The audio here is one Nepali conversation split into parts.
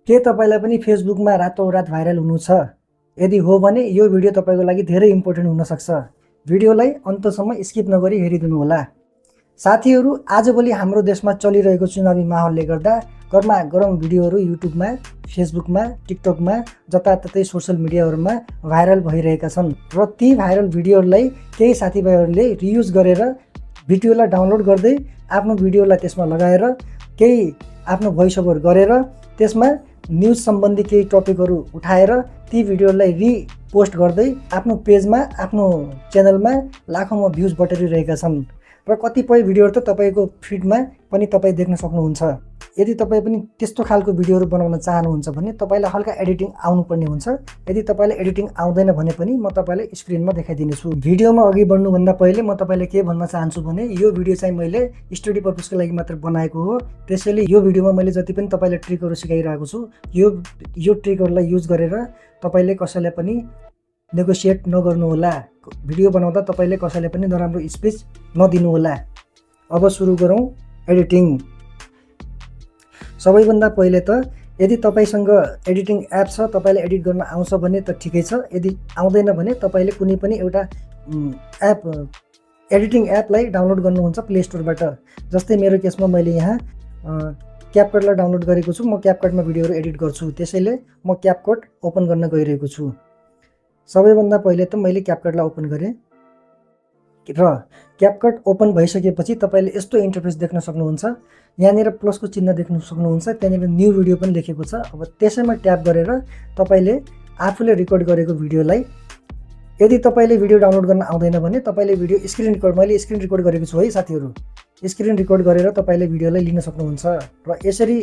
के तपाईलाई पनि फेसबुकमा रातोरात भाइरल हुनु छ? यदि हो भने यो भिडियो तपाईको लागि धेरै इम्पोर्टेन्ट हुन सक्छ। भिडियोलाई अन्तसम्म स्किप नगरी हेरिदिनु होला। साथीहरू, आजभोलि हाम्रो देशमा चलिरहेको चुनावी माहौलले गर्दा गरमा गरम भिडियोहरू युट्युबमा, फेसबुकमा, टिकटकमा, जताततै सोशल मिडियाहरूमा भाइरल भइरहेका छन् र ती भाइरल भिडियोहरूलाई केही साथीभाइहरूले रियुज गरेर भिडियोलाई डाउनलोड गर्दै आफ्नो भिडियोलाई त्यसमा लगाएर केही आफ्नो भोइस ओभर गरेर त्यसमा न्युज सम्बन्धी केही टपिकहरू उठाएर ती भिडियोलाई रिपोस्ट गर्दै आफ्नो पेजमा, आफ्नो च्यानलमा लाखौँमा भ्युज बटुलिरहेका छन् र कतिपय भिडियोहरू त तपाईको फिडमा पनि तपाईँ देख्न सक्नुहुन्छ। यदि तपाईँ पनि त्यस्तो खालको भिडियोहरू बनाउन चाहनुहुन्छ भने तपाईलाई हल्का एडिटिङ आउनुपर्ने हुन्छ। यदि तपाईलाई एडिटिङ आउँदैन भने पनि म तपाईलाई स्क्रिनमा देखाइदिनेछु। भिडियोमा अघि बढ्नुभन्दा पहिले म तपाईलाई के भन्न चाहन्छु भने यो भिडियो चाहिँ मैले स्टडी पर्पसको लागि मात्र बनाएको हो। त्यसैले यो भिडियोमा मैले जति पनि तपाईलाई ट्रिकहरू सिकाइरहेको छु यो ट्रिकहरूलाई युज गरेर तपाईले कसैलाई पनि नेगोसिएट नगर्नु होला। भिडियो बनाउँदा तपाईले कसैलाई पनि नराम्रो स्पिच नदिनु होला। अब सुरु गरौँ एडिटिङ। सबैभन्दा पहिले त यदि तपाईसँग एडिटिङ एप छ, तपाईले एडिट गर्न आउँछ भने त ठिकै छ। यदि आउँदैन भने तपाईले कुनै पनि एउटा एडिटिङ एपलाई डाउनलोड गर्नुहुन्छ प्ले स्टोरबाट। जस्तै मेरो केसमा मैले यहाँ क्यापकटलाई डाउनलोड गरेको छु। म क्यापकटमा भिडियोहरू एडिट गर्छु, त्यसैले म क्यापकट ओपन गर्न गइरहेको छु। सबैभन्दा पहिले त मैले क्यापकटलाई ओपन गरेँ र क्यापकट ओपन भइसकेपछि तपाईले यस्तो इन्टरफेस देख्न सक्नुहुन्छ। यहाँनिर प्लसको चिन्ह देख्न सक्नुहुन्छ, त्यहाँनिर न्यू भिडियो पनि लेखेको छ। अब त्यसैमा ट्याप गरेर तपाईले आफूले रेकर्ड गरेको भिडियोलाई, यदि तपाईले भिडियो डाउनलोड गर्न आउँदैन भने तपाईले भिडियो स्क्रिन रेकर्ड, मैले स्क्रिन रेकर्ड गरेको छु है साथीहरू, स्क्रिन रेकर्ड गरेर तपाईले भिडियोलाई लिन सक्नुहुन्छ। र यसरी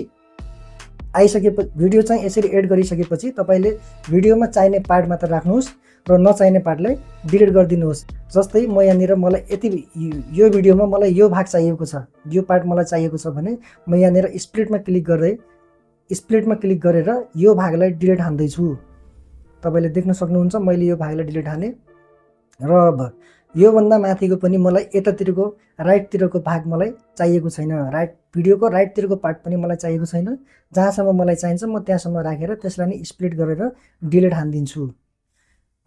भिडियो चाहिँ यसरी एड गरिसकेपछि तपाईले भिडियोमा चाहिने पार्ट मात्र राख्नुहोस् र नचाहिने पार्टलाई डिलिट गरिदिनुहोस्। जस्तै म यहाँनिर मलाई यो भिडियोमा मलाई यो भाग चाहिएको छ, यो पार्ट मलाई चाहिएको छ भने म यहाँनिर स्प्लिटमा क्लिक गरेर यो भागलाई डिलिट हान्दैछु। तपाईले देख्न सक्नुहुन्छ मैले यो भागलाई डिलिट हाने र अब योभन्दा माथिको पनि मलाई यतातिरको राइटतिरको भाग मलाई चाहिएको छैन। भिडियोको राइटतिरको पार्ट पनि मलाई चाहिएको छैन। जहाँसम्म मलाई चाहिन्छ म त्यहाँसम्म राखेर त्यसलाई नै स्प्लिट गरेर डिलिट हानिदिन्छु।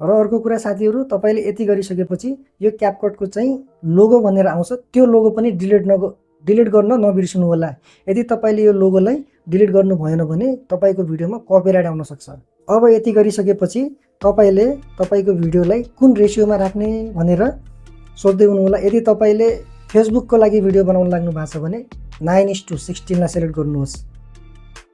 र अर्को कुरा साथीहरू, तपाईले यति गरिसकेपछि यो क्यापकटको चाहिँ लोगो भनेर आउँछ, त्यो लोगो पनि डिलिट गर्न नबिर्सनु होला। यदि तपाईले यो लोगोलाई डिलिट गर्नु भएन भने तपाईको भिडियोमा कपिराइट आउन सक्छ। अब यति गरिसकेपछि तपाईले तपाईको भिडियोलाई कुन रेसियोमा राख्ने भनेर सोच्दै हुनु होला। यदि तपाईले फेसबुकको लागि भिडियो बनाउन लाग्नु भएको छ भने 9:16 लाई सेलेक्ट गर्नुहोस्।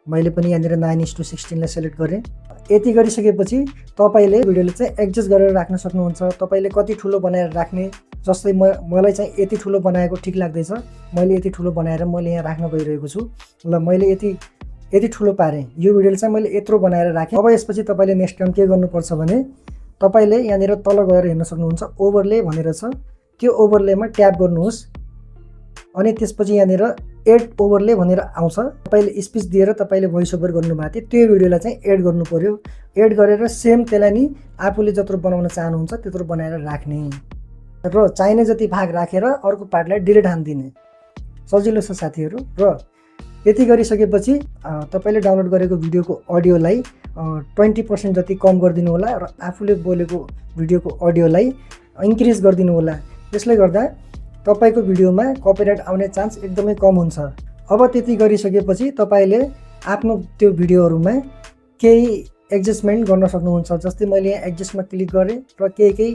मैले पनि यहाँनिर 9:16 लाई सेलेक्ट गरेँ। यति गरिसकेपछि तपाईले भिडियोले चाहिँ एडजस्ट गरेर राख्न सक्नुहुन्छ। तपाईले कति ठुलो बनाएर राख्ने, जस्तै मलाई चाहिँ यति ठुलो बनाएको ठिक लाग्दैछ, मैले यति ठुलो बनाएर मैले यहाँ राख्न गइरहेको छु। ल मैले यति ठुलो पारेँ, यो भिडियोले चाहिँ मैले यत्रो बनाएर राखेँ। अब यसपछि तपाईले नेक्स्ट टाइम के गर्नुपर्छ भने तपाईले यहाँनिर तल गएर हेर्न सक्नुहुन्छ ओभरले भनेर छ, त्यो ओभरलेमा ट्याप गर्नुहोस् अनि त्यसपछि यहाँनिर एड ओभरले भनेर आउँछ। तपाईले स्पिच दिएर तपाईले भोइस ओभर गर्नुभएको थियो, त्यो भिडियोलाई चाहिँ एड गर्नु पर्यो। एड गरेर सेम त्यसलाई नि आफूले जत्रो बनाउन चाहनुहुन्छ त्यत्रो बनाएर राख्ने र चाहिने जति भाग राखेर अर्को पार्टलाई डिलिट हानिदिने। सजिलो छ साथीहरू। र यति गरिसकेपछि तपाईले डाउनलोड गरेको भिडियोको अडियोलाई 20% जति कम गरिदिनु होला र आफूले बोलेको भिडियोको अडियोलाई इन्क्रिज गरिदिनु होला। त्यसले गर्दा तपाईको भिडियोमा कपिराइट आउने चान्स एकदमै कम हुन्छ। अब त्यति गरिसकेपछि तपाईले आफ्नो त्यो भिडियोहरूमा केही एडजस्टमेन्ट गर्न सक्नुहुन्छ। जस्तै मैले यहाँ एडजस्टमा क्लिक गरेँ र केही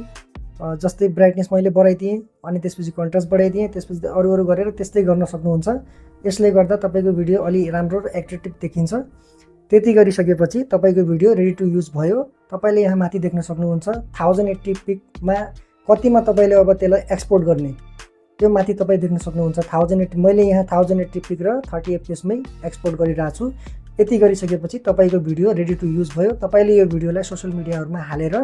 जस्तै ब्राइटनेस मैले बढाइदिएँ अनि त्यसपछि कन्ट्रास्ट बढाइदिएँ, त्यसपछि अरू गरेर त्यस्तै गर्न सक्नुहुन्छ। यसले गर्दा तपाईको भिडियो अलि राम्रो र एट्र्याक्टिभ देखिन्छ। त्यति गरिसकेपछि तपाईको भिडियो रेडी टु युज भयो। तपाईले यहाँ माथि देख्न सक्नुहुन्छ 1080 पिकमा कतिमा तपाईले अब त्यसलाई एक्सपोर्ट गर्ने, त्यो माथि तपाई देख्न सक्नुहुन्छ 1080। मैले यहाँ 1080 पिक र 30 fps मै एक्सपोर्ट गरिरहेको छु। यति गरिसकेपछि तपाईको भिडियो रेडी टु युज भयो। तपाईले यो भिडियोलाई सोशल मिडियाहरूमा हालेर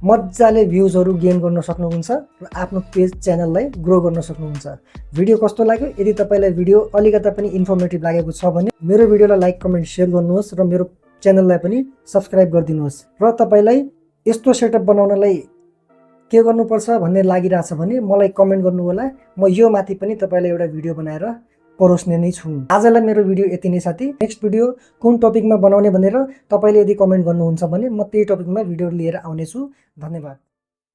मजाले भ्युजहरू गेन गर्न सक्नुहुन्छ र आफ्नो पेज च्यानललाई ग्रो गर्न सक्नुहुन्छ। भिडियो कस्तो लाग्यो? यदि तपाईलाई भिडियो अलिकता पनि इन्फर्मेटिभ लागेको छ भने मेरो भिडियोलाई लाइक, कमेन्ट, शेयर गर्नुहोस् र मेरो च्यानललाई पनि सब्स्क्राइब गरिदिनुहोस्। र तपाईलाई यस्तो सेटअप बनाउनलाई के गर्नुपर्छ भन्ने लागिरहेछ भने मलाई कमेन्ट गर्नु होला। म यो माथि पनि तपाईलाई एउटा भिडियो बनाएर परोस्ने नै छु। आजलाई मेरो भिडियो यति नै साथी। नेक्स्ट भिडियो कुन टपिकमा बनाउने भनेर तपाईँले यदि कमेन्ट गर्नुहुन्छ भने म त्यही टपिकमा भिडियो लिएर आउनेछु। धन्यवाद।